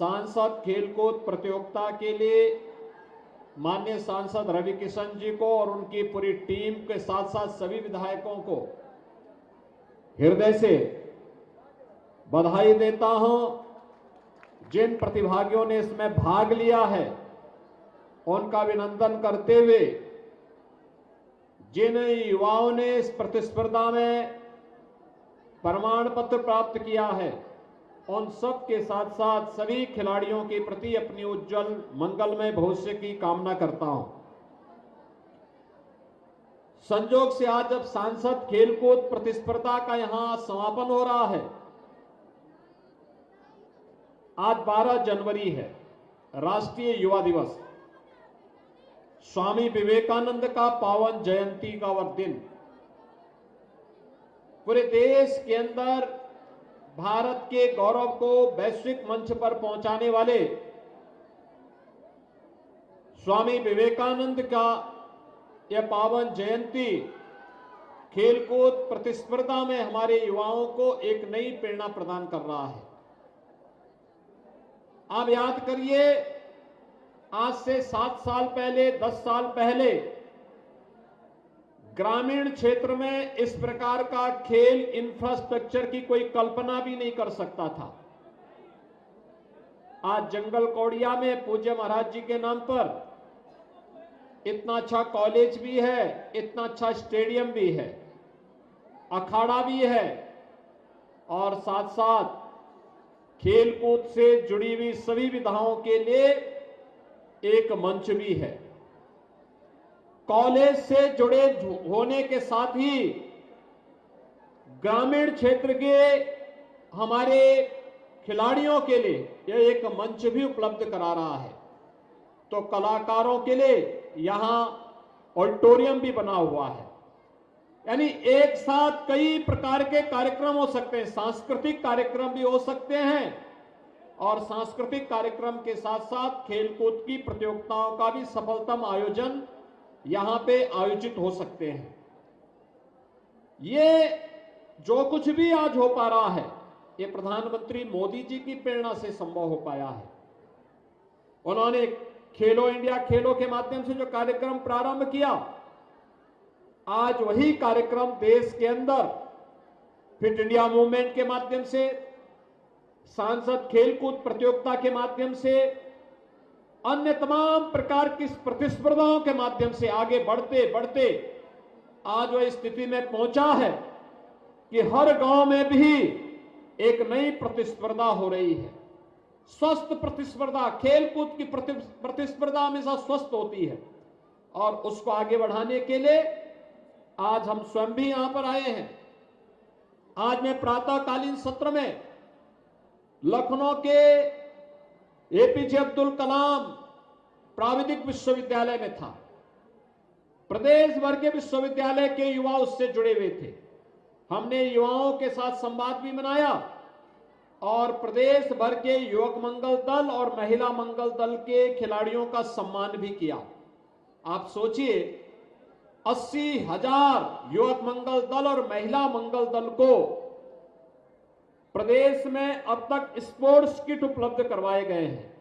S2: सांसद खेलकूद प्रतियोगिता के लिए माननीय सांसद रवि किशन जी को और उनकी पूरी टीम के साथ साथ सभी विधायकों को हृदय से बधाई देता हूं। जिन प्रतिभागियों ने इसमें भाग लिया है उनका अभिनंदन करते हुए, जिन युवाओं ने इस प्रतिस्पर्धा में प्रमाण पत्र प्राप्त किया है उन सब के साथ साथ सभी खिलाड़ियों के प्रति अपनी उज्जवल मंगलमय भविष्य की कामना करता हूं। संयोग से आज जब सांसद खेलकूद प्रतिस्पर्धा का यहां समापन हो रहा है, आज 12 जनवरी है, राष्ट्रीय युवा दिवस, स्वामी विवेकानंद का पावन जयंती का वह दिन। पूरे देश के अंदर भारत के गौरव को वैश्विक मंच पर पहुंचाने वाले स्वामी विवेकानंद का यह पावन जयंती खेलकूद प्रतिस्पर्धा में हमारे युवाओं को एक नई प्रेरणा प्रदान कर रहा है। आप याद करिए, आज से 7 साल पहले, 10 साल पहले
S7: ग्रामीण क्षेत्र में इस प्रकार का खेल इंफ्रास्ट्रक्चर की कोई कल्पना भी नहीं कर सकता था। आज जंगल कौड़िया में पूज्य महाराज जी के नाम पर इतना अच्छा कॉलेज भी है, इतना अच्छा स्टेडियम भी है, अखाड़ा भी है और साथ साथ खेलकूद से जुड़ी हुई सभी विधाओं के लिए एक मंच भी है। कॉलेज से जुड़े होने के साथ ही ग्रामीण क्षेत्र के हमारे खिलाड़ियों के लिए यह एक मंच भी उपलब्ध करा रहा है। तो कलाकारों के लिए यहां ऑडिटोरियम भी बना हुआ है, यानी एक साथ कई प्रकार के कार्यक्रम हो सकते हैं। सांस्कृतिक कार्यक्रम भी हो सकते हैं और सांस्कृतिक कार्यक्रम के साथ साथ खेलकूद की प्रतियोगिताओं का भी सफलतम आयोजन यहां पे आयोजित हो सकते हैं। ये जो कुछ भी आज हो पा रहा है, ये प्रधानमंत्री मोदी जी की प्रेरणा से संभव हो पाया है। उन्होंने खेलो इंडिया खेलों के माध्यम से जो कार्यक्रम प्रारंभ किया, आज वही कार्यक्रम देश के अंदर फिट इंडिया मूवमेंट के माध्यम से, सांसद खेलकूद प्रतियोगिता के माध्यम से, अन्य तमाम प्रकार की प्रतिस्पर्धाओं के माध्यम से आगे बढ़ते बढ़ते आज वह स्थिति में पहुंचा है कि हर गांव में भी एक नई प्रतिस्पर्धा हो रही है। स्वस्थ प्रतिस्पर्धा, खेलकूद की प्रतिस्पर्धा हमेशा स्वस्थ होती है और उसको आगे बढ़ाने के लिए आज हम स्वयं भी यहां पर आए हैं। आज मैं प्रातःकालीन सत्र में लखनऊ के एपीजे अब्दुल कलाम प्राविधिक विश्वविद्यालय में था। प्रदेश भर के विश्वविद्यालय के युवा उससे जुड़े हुए थे। हमने युवाओं के साथ संवाद भी बनाया और प्रदेश भर के युवक मंगल दल और महिला मंगल दल के खिलाड़ियों का सम्मान भी किया। आप सोचिए, 80,000 युवक मंगल दल और महिला मंगल दल को प्रदेश में अब तक स्पोर्ट्स किट उपलब्ध करवाए गए हैं।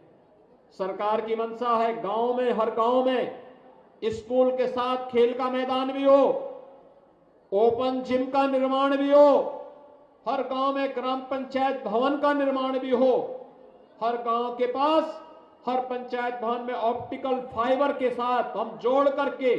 S7: सरकार की मंशा है गांव में, हर गांव में स्कूल के साथ खेल का मैदान भी हो, ओपन जिम का निर्माण भी हो, हर गांव में ग्राम पंचायत भवन का निर्माण भी हो, हर गांव के पास हर पंचायत भवन में ऑप्टिकल फाइबर के साथ हम जोड़ करके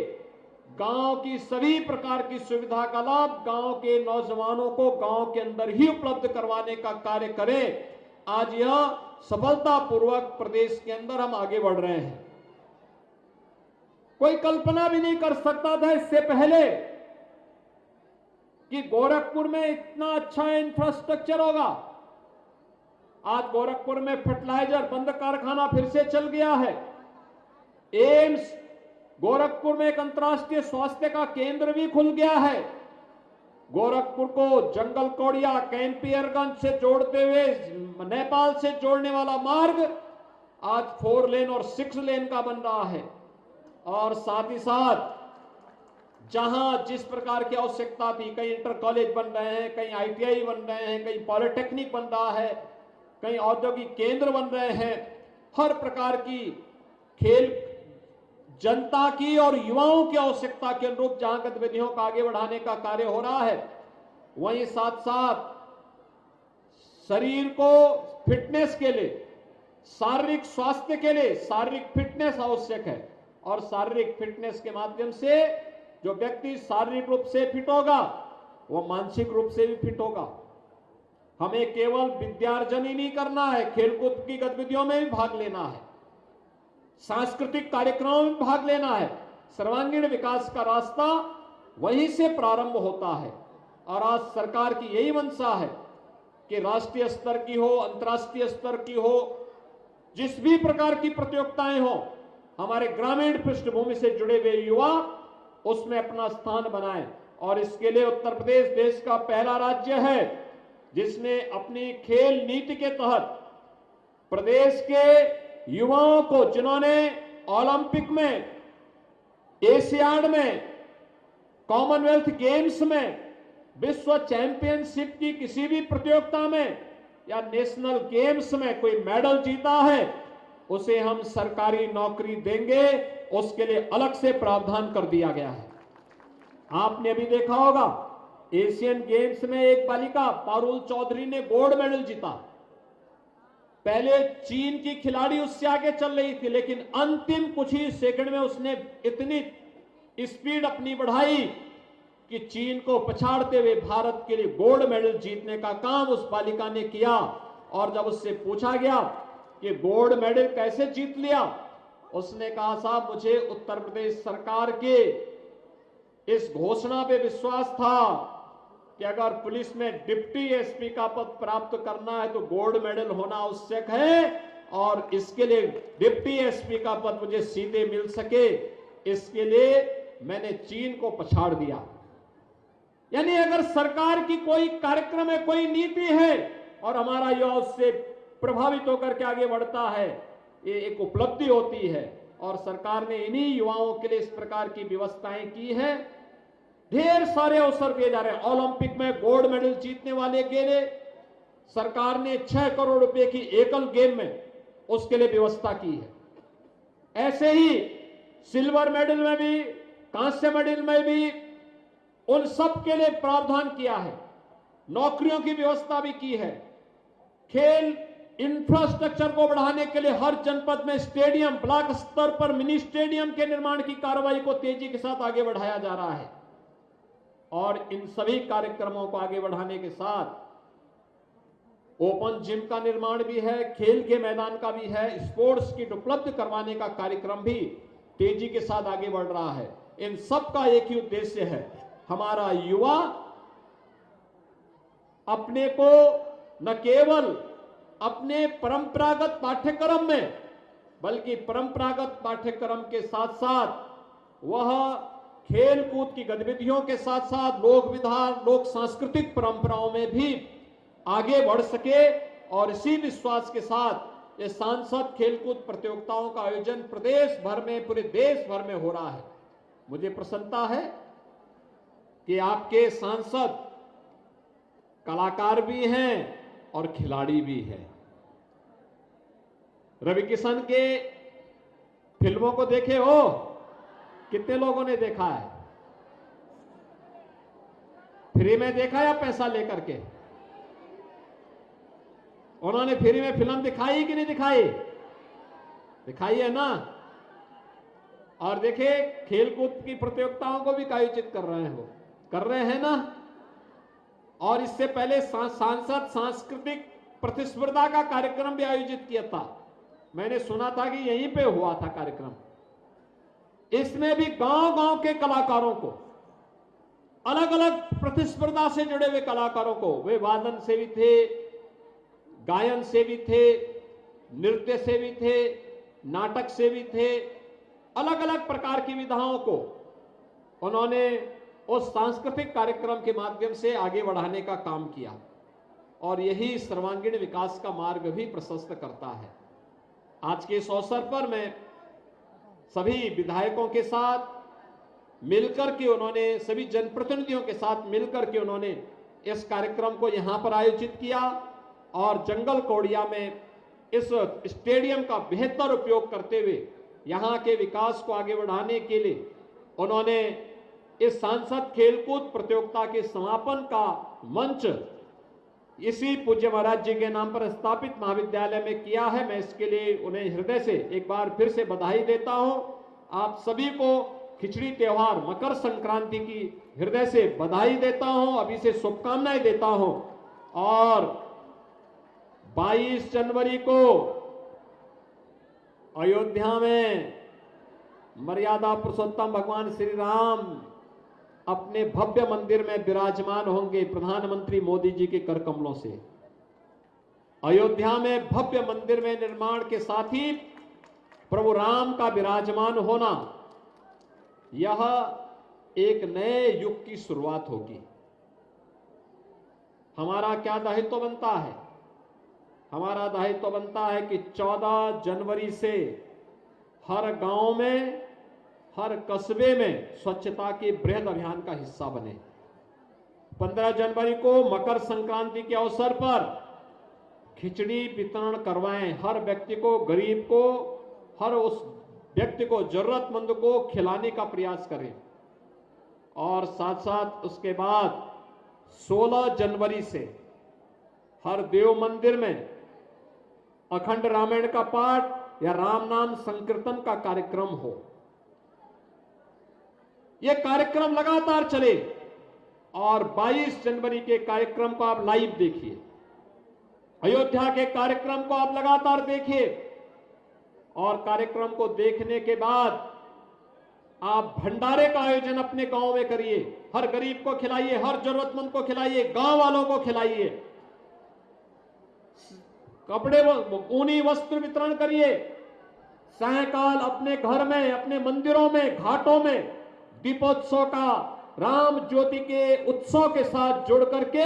S7: गांव की सभी प्रकार की सुविधा का लाभ गांव के नौजवानों को गांव के अंदर ही उपलब्ध करवाने का कार्य करें। आज यह सफलतापूर्वक प्रदेश के अंदर हम आगे बढ़ रहे हैं। कोई कल्पना भी नहीं कर सकता था इससे पहले कि गोरखपुर में इतना अच्छा इंफ्रास्ट्रक्चर होगा। आज गोरखपुर में फर्टिलाइजर बंद कारखाना फिर से चल गया है। एम्स, गोरखपुर में एक अंतर्राष्ट्रीय स्वास्थ्य का केंद्र भी खुल गया है। गोरखपुर को जंगल कौड़िया कैंपियरगंज से जोड़ते हुए नेपाल से जोड़ने वाला मार्ग आज 4 लेन और 6 लेन का बन रहा है। और साथ ही साथ जहां जिस प्रकार की आवश्यकता थी, कई इंटर कॉलेज बन रहे हैं, कई आईटीआई बन रहे हैं, कई पॉलिटेक्निक बन रहा है, कई औद्योगिक केंद्र बन रहे हैं। हर प्रकार की खेल जनता की और युवाओं की आवश्यकता के अनुरूप जहां गतिविधियों का आगे बढ़ाने का कार्य हो रहा है, वहीं साथ साथ शरीर को फिटनेस के लिए, शारीरिक स्वास्थ्य के लिए शारीरिक फिटनेस आवश्यक है और शारीरिक फिटनेस के माध्यम से जो व्यक्ति शारीरिक रूप से फिट होगा वो मानसिक रूप से भी फिट होगा। हमें केवल विद्यार्जन ही नहीं करना है, खेलकूद की गतिविधियों में भी भाग लेना है, सांस्कृतिक कार्यक्रमों में भाग लेना है। सर्वांगीण विकास का रास्ता वहीं से प्रारंभ होता है और आज सरकार की यही मंशा है कि राष्ट्रीय स्तर की हो, अंतर्राष्ट्रीय स्तर की हो, जिस भी प्रकार की प्रतियोगिताएं हो, हमारे ग्रामीण पृष्ठभूमि से जुड़े हुए युवा उसमें अपना स्थान बनाएं। और इसके लिए उत्तर प्रदेश देश का पहला राज्य है जिसने अपनी खेल नीति के तहत प्रदेश के युवाओं को, जिन्होंने ओलंपिक में, एशियाड में, कॉमनवेल्थ गेम्स में, विश्व चैंपियनशिप की किसी भी प्रतियोगिता में या नेशनल गेम्स में कोई मेडल जीता है, उसे हम सरकारी नौकरी देंगे। उसके लिए अलग से प्रावधान कर दिया गया है। आपने अभी देखा होगा एशियन गेम्स में एक बालिका पारुल चौधरी ने गोल्ड मेडल जीता। पहले चीन की खिलाड़ी उससे आगे चल रही थी, लेकिन अंतिम कुछ ही सेकंड में उसने इतनी स्पीड अपनी बढ़ाई कि चीन को पछाड़ते हुए भारत के लिए गोल्ड मेडल जीतने का काम उस बालिका ने किया। और जब उससे पूछा गया कि गोल्ड मेडल कैसे जीत लिया, उसने कहा साहब मुझे उत्तर प्रदेश सरकार के इस घोषणा पे विश्वास था कि अगर पुलिस में डिप्टी एसपी का पद प्राप्त करना है तो गोल्ड मेडल होना आवश्यक है, और इसके लिए डिप्टी एसपी का पद मुझे सीधे मिल सके, इसके लिए मैंने चीन को पछाड़ दिया। यानी अगर सरकार की कोई कार्यक्रम है, कोई नीति है और हमारा युवा उससे प्रभावित होकर के आगे बढ़ता है, ये एक उपलब्धि होती है। और सरकार ने इन्हीं युवाओं के लिए इस प्रकार की व्यवस्थाएं की है। ढेर सारे अवसर दिए जा रहे हैं। ओलंपिक में गोल्ड मेडल जीतने वाले के लिए सरकार ने 6 करोड़ रुपए की एकल गेम में उसके लिए व्यवस्था की है। ऐसे ही सिल्वर मेडल में भी, कांस्य मेडल में भी उन सब के लिए प्रावधान किया है। नौकरियों की व्यवस्था भी की है। खेल इंफ्रास्ट्रक्चर को बढ़ाने के लिए हर जनपद में स्टेडियम, ब्लॉक स्तर पर मिनी स्टेडियम के निर्माण की कार्रवाई को तेजी के साथ आगे बढ़ाया जा रहा है। और इन सभी कार्यक्रमों को आगे बढ़ाने के साथ ओपन जिम का निर्माण भी है, खेल के मैदान का भी है, स्पोर्ट्स किट उपलब्ध करवाने का कार्यक्रम भी तेजी के साथ आगे बढ़ रहा है। इन सब का एक ही उद्देश्य है, हमारा युवा अपने को न केवल अपने परंपरागत पाठ्यक्रम में, बल्कि परंपरागत पाठ्यक्रम के साथ साथ वह खेल कूद की गतिविधियों के साथ साथ लोक विधान, लोक सांस्कृतिक परंपराओं में भी आगे बढ़ सके। और इसी विश्वास के साथ ये सांसद खेलकूद प्रतियोगिताओं का आयोजन प्रदेश भर में, पूरे देश भर में हो रहा है। मुझे प्रसन्नता है कि आपके सांसद कलाकार भी हैं और खिलाड़ी भी हैं। रवि किशन के फिल्मों को देखे हो? कितने लोगों ने देखा है? फ्री में देखा या पैसा लेकर के? उन्होंने फ्री में फिल्म दिखाई कि नहीं दिखाई? दिखाई है ना। और देखिए खेलकूद की प्रतियोगिताओं को भी आयोजित कर रहे हैं ना। और इससे पहले सांसद सांस्कृतिक प्रतिस्पर्धा का कार्यक्रम भी आयोजित किया था। मैंने सुना था कि यहीं पे हुआ था कार्यक्रम। इसमें भी गांव-गांव के कलाकारों को, अलग अलग प्रतिस्पर्धा से जुड़े हुए कलाकारों को, वे वादन से भी थे, गायन से भी थे, नृत्य से भी थे, नाटक से भी थे, अलग अलग प्रकार की विधाओं को उन्होंने उस सांस्कृतिक कार्यक्रम के माध्यम से आगे बढ़ाने का काम किया। और यही सर्वांगीण विकास का मार्ग भी प्रशस्त करता है। आज के इस अवसर पर मैं सभी विधायकों के साथ मिलकर के, उन्होंने सभी जनप्रतिनिधियों के साथ मिलकर के उन्होंने इस कार्यक्रम को यहां पर आयोजित किया। और जंगल कौड़िया में इस स्टेडियम का बेहतर उपयोग करते हुए यहां के विकास को आगे बढ़ाने के लिए उन्होंने इस सांसद खेलकूद प्रतियोगिता के समापन का मंच इसी पूज्य महाराज जी के नाम पर स्थापित महाविद्यालय में किया है। मैं इसके लिए उन्हें हृदय से एक बार फिर से बधाई देता हूं। आप सभी को खिचड़ी त्योहार मकर संक्रांति की हृदय से बधाई देता हूं, अभी से शुभकामनाएं देता हूं। और 22 जनवरी को अयोध्या में मर्यादा पुरुषोत्तम भगवान श्री राम अपने भव्य मंदिर में विराजमान होंगे प्रधानमंत्री मोदी जी के कर कमलों से। अयोध्या में भव्य मंदिर में निर्माण के साथ ही प्रभु राम का विराजमान होना, यह एक नए युग की शुरुआत होगी। हमारा क्या दायित्व बनता है? हमारा दायित्व बनता है कि 14 जनवरी से हर गांव में, हर कस्बे में स्वच्छता के बृहद अभियान का हिस्सा बने। 15 जनवरी को मकर संक्रांति के अवसर पर खिचड़ी वितरण करवाएं। हर व्यक्ति को, गरीब को, हर उस व्यक्ति को, जरूरतमंद को खिलाने का प्रयास करें। और साथ साथ उसके बाद 16 जनवरी से हर देव मंदिर में अखंड रामायण का पाठ या राम नाम संकीर्तन का कार्यक्रम हो। यह कार्यक्रम लगातार चले और 22 जनवरी के कार्यक्रम को आप लाइव देखिए, अयोध्या के कार्यक्रम को आप लगातार देखिए और कार्यक्रम को देखने के बाद आप भंडारे का आयोजन अपने गांव में करिए, हर गरीब को खिलाइए, हर जरूरतमंद को खिलाइए, गांव वालों को खिलाइए, कपड़े ऊनी वस्त्र वितरण करिए। सायंकाल अपने घर में, अपने मंदिरों में, घाटों में दीपोत्सव का, राम ज्योति के उत्सव के साथ जोड़ करके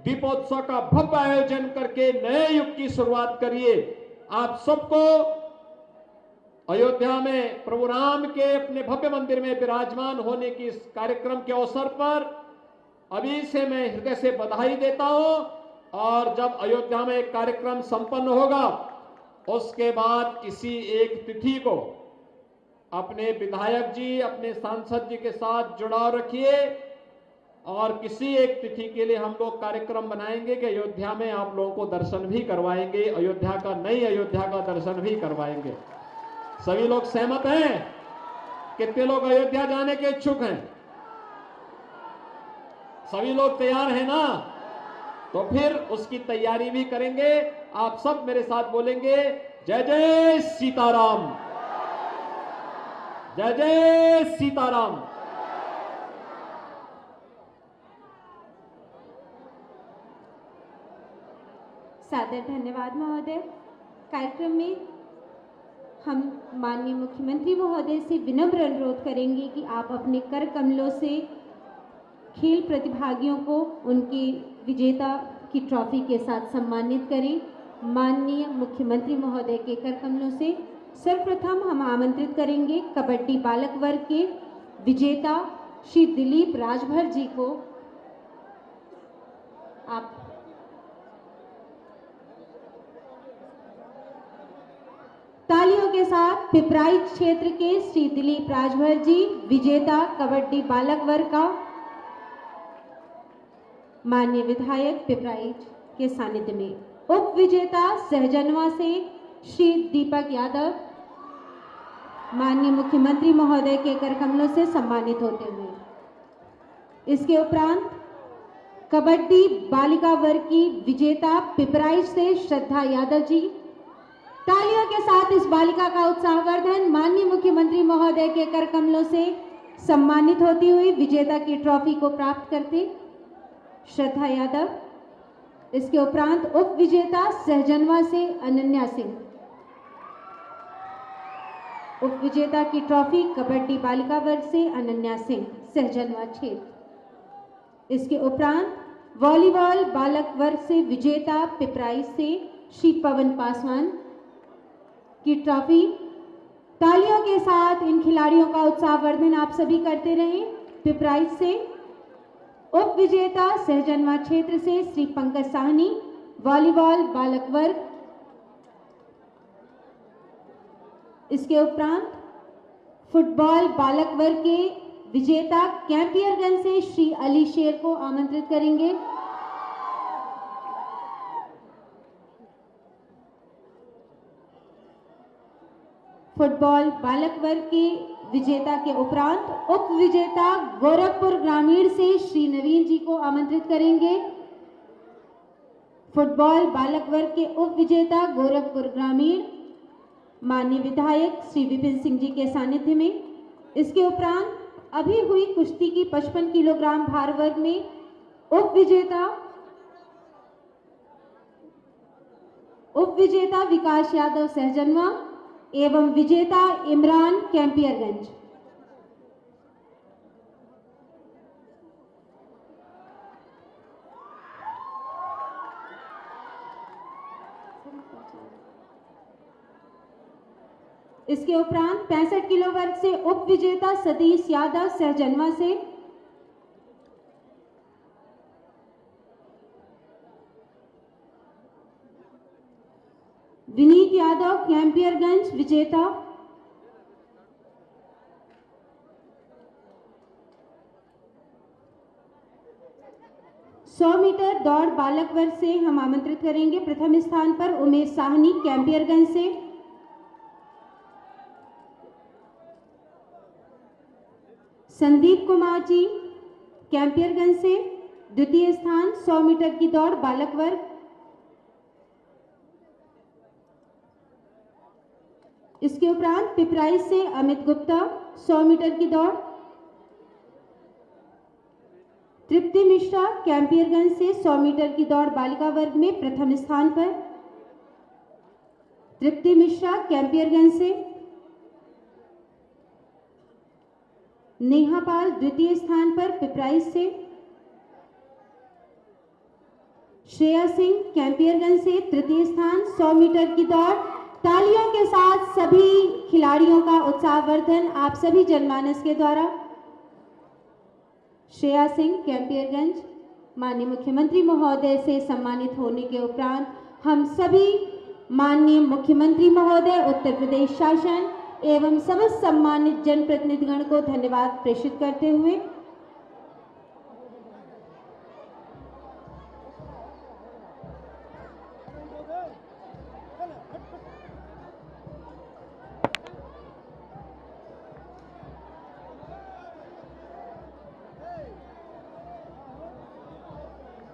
S7: दीपोत्सव का भव्य आयोजन करके नए युग की शुरुआत करिए। आप सबको अयोध्या में प्रभु राम के अपने भव्य मंदिर में विराजमान होने की इस कार्यक्रम के अवसर पर अभी से मैं हृदय से बधाई देता हूं। और जब अयोध्या में एक कार्यक्रम संपन्न होगा उसके बाद किसी एक तिथि को अपने विधायक जी, अपने सांसद जी के साथ जुड़ाव रखिए और किसी एक तिथि के लिए हम लोग कार्यक्रम बनाएंगे कि अयोध्या में आप लोगों को दर्शन भी करवाएंगे, अयोध्या का, नई अयोध्या का दर्शन भी करवाएंगे। सभी लोग सहमत हैं? कितने लोग अयोध्या जाने के इच्छुक हैं? सभी लोग तैयार हैं ना? तो फिर उसकी तैयारी भी करेंगे। आप सब मेरे साथ बोलेंगे, जय जय सीताराम, जय जय सीताराम।
S1: सादर धन्यवाद महोदय। कार्यक्रम में हम माननीय मुख्यमंत्री महोदय से विनम्र अनुरोध करेंगे कि आप अपने कर कमलों से खेल प्रतिभागियों को उनकी विजेता की ट्रॉफी के साथ सम्मानित करें। माननीय मुख्यमंत्री महोदय के कर कमलों से सर्वप्रथम हम आमंत्रित करेंगे कबड्डी बालक वर्ग के विजेता श्री दिलीप राजभर जी को। आप तालियों के साथ पिपराइच क्षेत्र के श्री दिलीप राजभर जी, विजेता कबड्डी बालक वर्ग का, माननीय विधायक पिपराइच के सानिध्य में। उप विजेता सहजनवा से श्री दीपक यादव माननीय मुख्यमंत्री महोदय के कर कमलों से सम्मानित होते हुए। इसके उपरांत कबड्डी बालिका वर्ग की विजेता पिपराइच से श्रद्धा यादव जी। तालियों के साथ इस बालिका का उत्साहवर्धन माननीय मुख्यमंत्री महोदय के कर कमलों से सम्मानित होती हुई विजेता की ट्रॉफी को प्राप्त करते श्रद्धा यादव। इसके उपरांत उप विजेता सहजनवा से अनन्या सिंह। उप विजेता की ट्रॉफी कबड्डी बालिका वर्ग से अनन्या सिंह, सहजनवा क्षेत्र। इसके उपरांत वॉलीबॉल बालक वर्ग से विजेता पिपराइच से श्री पवन पासवान की ट्रॉफी। तालियों के साथ इन खिलाड़ियों का उत्साहवर्धन आप सभी करते रहें। पिपराइच से उप विजेता सहजनवा क्षेत्र से श्री पंकज साहनी, वॉलीबॉल बालक वर्ग। इसके उपरांत फुटबॉल बालक वर्ग के विजेता कैंपियरगंज से श्री अली शेर को आमंत्रित करेंगे। फुटबॉल बालक वर्ग के विजेता के उपरांत उप विजेता गोरखपुर ग्रामीण से श्री नवीन जी को आमंत्रित करेंगे। फुटबॉल बालक वर्ग के उप विजेता गोरखपुर ग्रामीण माननीय विधायक श्री विपिन सिंह जी के सानिध्य में। इसके उपरांत अभी हुई कुश्ती की 55 किलोग्राम भार वर्ग में उप विजेता विकास यादव सहजनवा एवं विजेता इमरान कैंपियरगंज। इसके उपरांत 65 किलो वर्ग से उप विजेता सतीश यादव सहजनवा से। विनीत यादव कैंपियरगंज विजेता। दौड़ बालक वर्ग से हम आमंत्रित करेंगे प्रथम स्थान पर उमेश साहनी कैंपियरगंज से, संदीप कुमार जी कैंपियरगंज से द्वितीय स्थान 100 मीटर की दौड़ बालक वर्ग, इसके उपरांत पिपराइच से अमित गुप्ता 100 मीटर की दौड़, तृप्ति मिश्रा कैंपियरगंज से 100 मीटर की दौड़ बालिका वर्ग में प्रथम स्थान पर, तृप्ति मिश्रा कैंपियरगंज से, नेहा पाल द्वितीय स्थान पर पिपराइच से, श्रेया सिंह कैंपियरगंज से तृतीय स्थान 100 मीटर की दौड़। तालियों के साथ सभी खिलाड़ियों का उत्साहवर्धन आप सभी जनमानस के द्वारा। श्रेया सिंह कैंपियरगंज माननीय मुख्यमंत्री महोदय से सम्मानित होने के उपरांत हम सभी माननीय मुख्यमंत्री महोदय, उत्तर प्रदेश शासन एवं समस्त सम्मानित जनप्रतिनिधिगण को धन्यवाद प्रेषित करते हुए